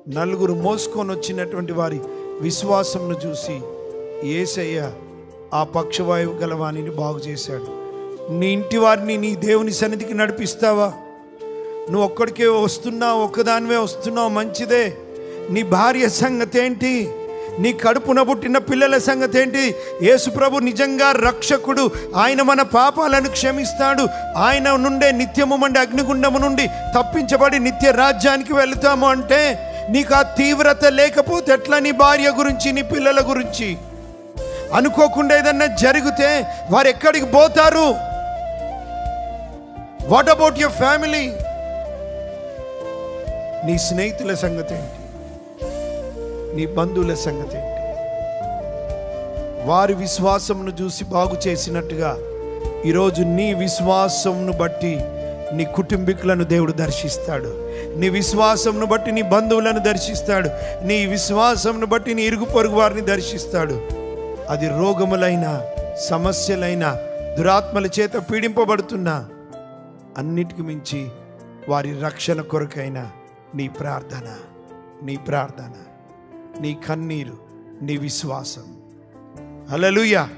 నలుగురు మోసుకొని వచ్చినటువంటి వారి విశ్వాసంను చూసి యేసయ్య ఆ పక్షవాయువు గల వాణిని బాగు చేశాడు. నీ ఇంటి వారిని నీ దేవుని సన్నిధికి నడిపిస్తావా? నువ్వు ఒక్కడికే వస్తున్నావు, ఒక్కదానివే వస్తున్నావు, మంచిదే. నీ భార్య సంగతి ఏంటి? నీ కడుపున పుట్టిన పిల్లల సంగతి ఏంటి? యేసు ప్రభు నిజంగా రక్షకుడు. ఆయన మన పాపాలను క్షమిస్తాడు. ఆయన నుండే నిత్యము మండే అగ్నిగుండము నుండి తప్పించబడి నిత్య రాజ్యానికి వెళుతాము అంటే నీకు ఆ తీవ్రత లేకపోతే ఎట్లా? నీ భార్య గురించి, నీ పిల్లల గురించి అనుకోకుండా ఏదన్నా జరిగితే వారు ఎక్కడికి పోతారు? What about your family? నీ స్నేహితుల సంగతి ఏంటి? నీ బంధువుల సంగతి ఏంటి? వారి విశ్వాసంను చూసి బాగు చేసినట్టుగా ఈరోజు నీ విశ్వాసంను బట్టి నీ కుటుంబీకులను దేవుడు దర్శిస్తాడు. నీ విశ్వాసంను బట్టి నీ బంధువులను దర్శిస్తాడు. నీ విశ్వాసంను బట్టి నీ ఇరుగు పొరుగు వారిని దర్శిస్తాడు. అది రోగములైన, సమస్యలైన, దురాత్మల చేత పీడింపబడుతున్నా, అన్నిటికి మించి వారి రక్షణ కొరకైన నీ ప్రార్థన, నీ కన్నీరు, నీ విశ్వాసం. హల్లెలూయా.